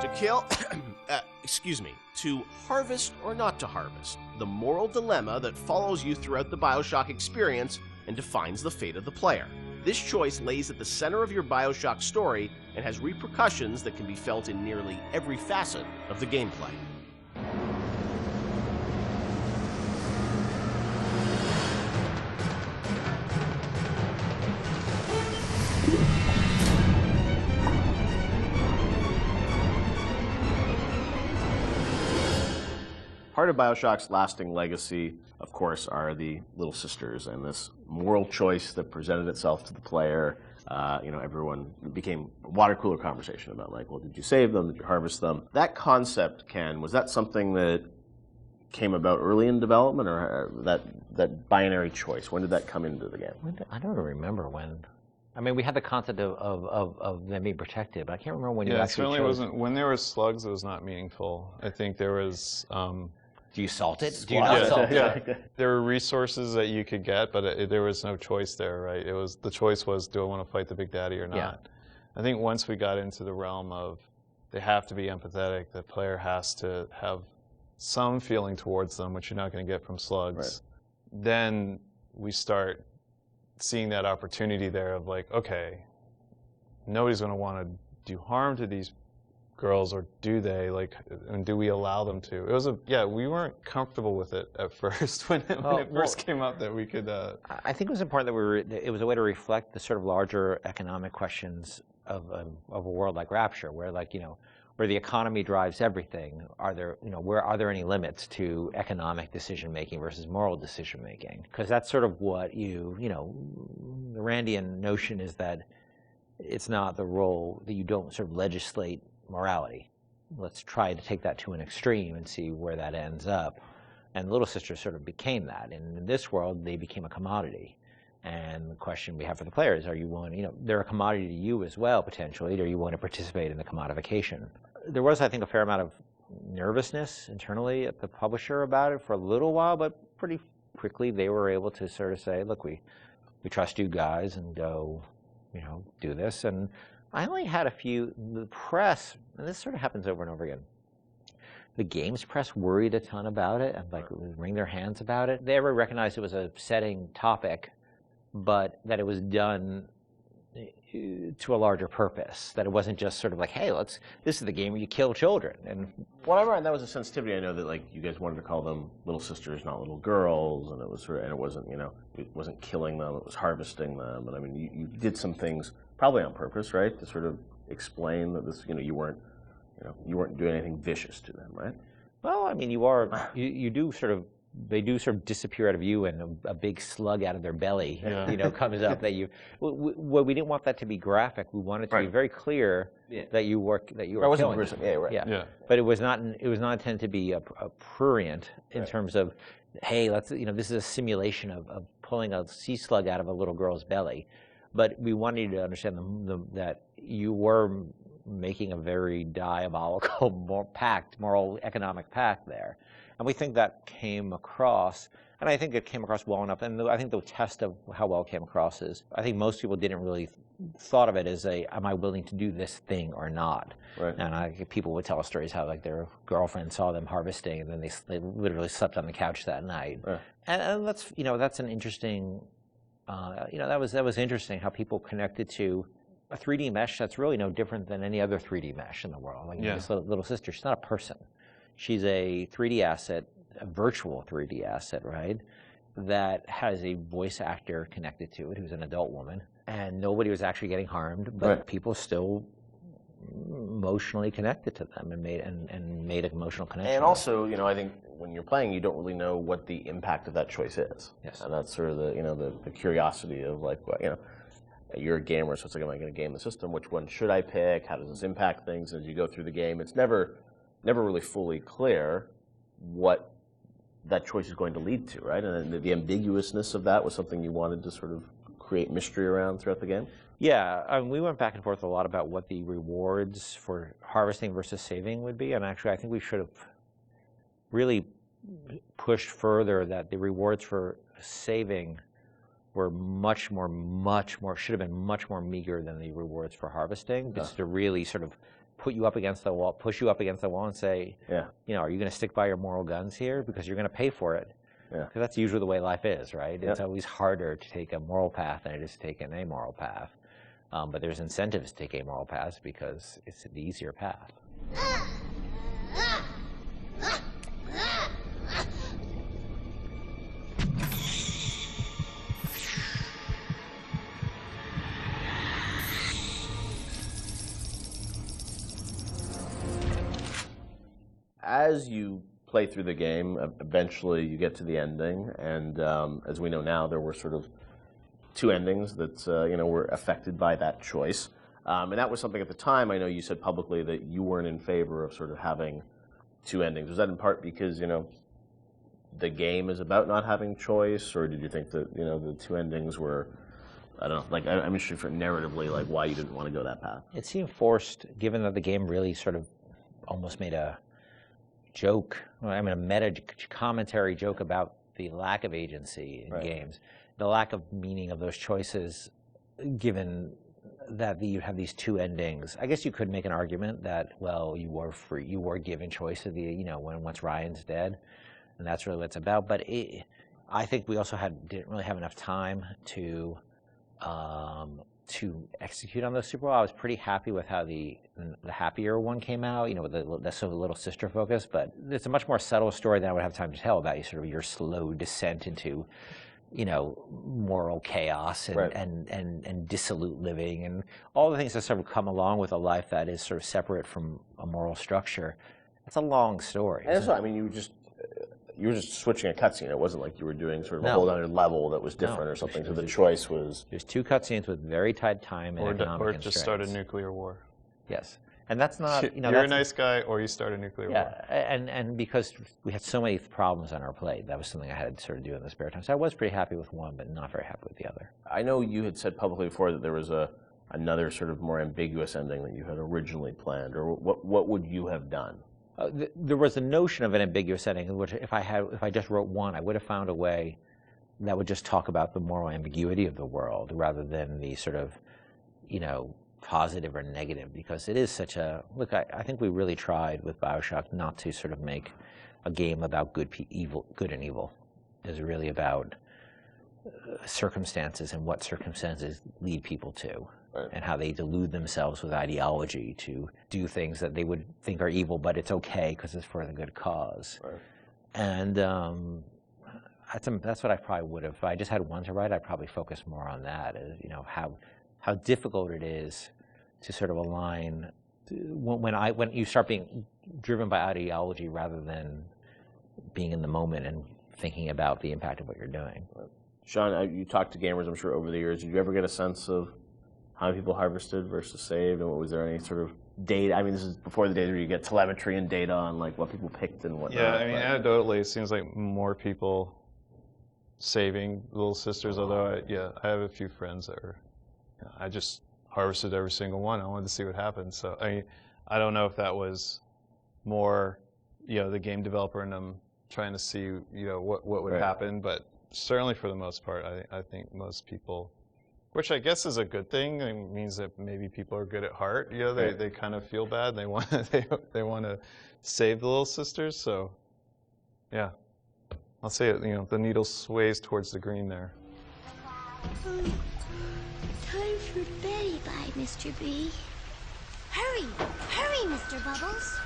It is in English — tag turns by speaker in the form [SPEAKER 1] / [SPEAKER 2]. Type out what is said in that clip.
[SPEAKER 1] To kill, excuse me, to harvest or not to harvest, the moral dilemma that follows you throughout the BioShock experience and defines the fate of the player. This choice lays at the center of your BioShock story and has repercussions that can be felt in nearly every facet of the gameplay. Part of BioShock's lasting legacy, of course, are the little sisters and this moral choice that presented itself to the player. Everyone became a water cooler conversation about, like, well, did you save them? Did you harvest them? That concept, Ken, was that something that came about early in development, or that binary choice? When did that come into the game?
[SPEAKER 2] I don't remember when. I mean, we had the concept of them being protected, but I can't remember when you actually
[SPEAKER 3] certainly
[SPEAKER 2] chose.
[SPEAKER 3] wasn't. When there was slugs, it was not meaningful. I think there was.
[SPEAKER 2] Do you salt it? Do you not salt it?
[SPEAKER 3] Yeah. There were resources that you could get, but there was no choice there, right? The choice was, do I want to fight the Big Daddy or not?
[SPEAKER 2] Yeah.
[SPEAKER 3] I think once we got into the realm of they have to be empathetic, the player has to have some feeling towards them, which you're not going to get from slugs. Right. Then we start seeing that opportunity there of, like, okay, nobody's going to want to do harm to these girls, or do they? Like, and do we allow them to? It was we weren't comfortable with it at first when it first came up that we could.
[SPEAKER 2] I think it was important that it was a way to reflect the sort of larger economic questions of a world like Rapture, where, like, where the economy drives everything. Are there any limits to economic decision making versus moral decision making? Because that's sort of what the Randian notion is, that it's not the role that you don't sort of legislate morality. Let's try to take that to an extreme and see where that ends up. And Little Sisters sort of became that. And in this world, they became a commodity. And the question we have for the players, are you willing, they're a commodity to you as well, potentially. Do you want to participate in the commodification? There was, I think, a fair amount of nervousness internally at the publisher about it for a little while, but pretty quickly they were able to sort of say, look, we trust you guys, and go, do this. And I only had a few. The press, and this sort of happens over and over again, the games press worried a ton about it and, like, wring their hands about it. They ever recognized it was a setting topic, but that it was done to a larger purpose, that it wasn't just sort of like, hey, this is the game where you kill children. And
[SPEAKER 1] whatever, and that was a sensitivity. I know that, like, you guys wanted to call them little sisters, not little girls, and it wasn't killing them, it was harvesting them. And I mean, you did some things probably on purpose, right, to sort of explain that this, you weren't doing anything vicious to them, right?
[SPEAKER 2] Well, I mean, they do sort of disappear out of you, and a big slug out of their belly, comes up. That we didn't want that to be graphic. We wanted to be very clear that you were killing them. Yeah. But it was not intended to be a prurient in terms of, hey, this is a simulation of pulling a sea slug out of a little girl's belly. But we wanted you to understand that you were making a very diabolical moral economic pact there. And we think that came across, and I think it came across well enough. And I think the test of how well it came across is, I think most people didn't really thought of it as am I willing to do this thing or not? Right. And people would tell us stories how, like, their girlfriend saw them harvesting, and then they literally slept on the couch that night. Right. And that's an interesting, that was interesting how people connected to a 3D mesh that's really no different than any other 3D mesh in the world. Like, this little sister, she's not a person. She's a 3D asset, a virtual 3D asset, right, that has a voice actor connected to it who's an adult woman. And nobody was actually getting harmed, but people still emotionally connected to them and made an emotional connection.
[SPEAKER 1] And also, I think when you're playing, you don't really know what the impact of that choice is.
[SPEAKER 2] Yes.
[SPEAKER 1] And that's sort of the curiosity of, like, you're a gamer, so it's like, am I going to game the system? Which one should I pick? How does this impact things as you go through the game? It's never really fully clear what that choice is going to lead to, right? And the ambiguousness of that was something you wanted to sort of create mystery around throughout the game?
[SPEAKER 2] Yeah, we went back and forth a lot about what the rewards for harvesting versus saving would be, and actually I think we should have really pushed further that the rewards for saving were much more, should have been much more meager than the rewards for harvesting, just to really sort of put you up against the wall, push you up against the wall and say,
[SPEAKER 1] Yeah.
[SPEAKER 2] you know, are you going to stick by your moral guns here? Because you're going to pay for it.
[SPEAKER 1] Yeah.
[SPEAKER 2] Because that's usually the way life is, right?
[SPEAKER 1] Yep.
[SPEAKER 2] It's always harder to take a moral path than it is to take an amoral path. But there's incentives to take amoral paths because it's the easier path.
[SPEAKER 1] As you play through the game, eventually you get to the ending, and as we know now, there were sort of two endings that you know, were affected by that choice. And that was something at the time, I know you said publicly that you weren't in favor of sort of having two endings. Was that in part because, you know, the game is about not having choice, or did you think that, you know, the two endings were, I don't know, like, I'm interested for narratively, like, why you didn't want to go that path?
[SPEAKER 2] It seemed forced, given that the game really sort of almost made a joke, I mean, a meta commentary joke about the lack of agency in games, the lack of meaning of those choices, given that you have these two endings. I guess you could make an argument that, well, you were free, you were given choice of the, you know, once Ryan's dead, and that's really what it's about. But I think we also didn't really have enough time to execute on those super well. I was pretty happy with how the happier one came out, you know, with the sort of little sister focus, but it's a much more subtle story than I would have time to tell about your slow descent into, you know, moral chaos and dissolute living and all the things that sort of come along with a life that is sort of separate from a moral structure. It's a long story.
[SPEAKER 1] And that's what I mean. You were just switching a cutscene. It wasn't like you were doing sort of a whole other level that was different or something. So the choice was
[SPEAKER 2] there's two cutscenes with very tight time and economic
[SPEAKER 3] or
[SPEAKER 2] constraints.
[SPEAKER 3] just start a nuclear war.
[SPEAKER 2] Yes. And that's not, you know,
[SPEAKER 3] you're a nice guy, or you start a nuclear war.
[SPEAKER 2] And because we had so many problems on our plate, that was something I had to sort of do in the spare time. So I was pretty happy with one, but not very happy with the other.
[SPEAKER 1] I know you had said publicly before that there was another sort of more ambiguous ending that you had originally planned, or what would you have done?
[SPEAKER 2] There was a notion of an ambiguous ending, which if I just wrote one, I would have found a way that would just talk about the moral ambiguity of the world rather than the sort of, you know, positive or negative, because it is such a look. I think we really tried with BioShock not to sort of make a game about good and evil. It's really about circumstances and what circumstances lead people to, and how they delude themselves with ideology to do things that they would think are evil, but it's okay because it's for the good cause. And that's what I probably would have. If I just had one to write, I'd probably focus more on that. You know, how difficult it is to sort of align when you start being driven by ideology rather than being in the moment and thinking about the impact of what you're doing.
[SPEAKER 1] Sean, you talked to gamers, I'm sure, over the years. Did you ever get a sense of how many people harvested versus saved, and was there any sort of data? I mean, this is before the days where you get telemetry and data on like what people picked and whatnot.
[SPEAKER 3] Yeah, I mean, anecdotally, it seems like more people saving Little Sisters. Although, I have a few friends that are. I just harvested every single one. I wanted to see what happened. So I mean, I don't know if that was more, you know, the game developer and them trying to see, you know, what would happen. But certainly for the most part, I think most people, which I guess is a good thing. It means that maybe people are good at heart. You know, they kind of feel bad. They want they want to save the Little Sisters. So yeah, I'll say it. You know, the needle sways towards the green there.
[SPEAKER 4] Time for bed, bye, Mr. B. Hurry, hurry, Mr. Bubbles.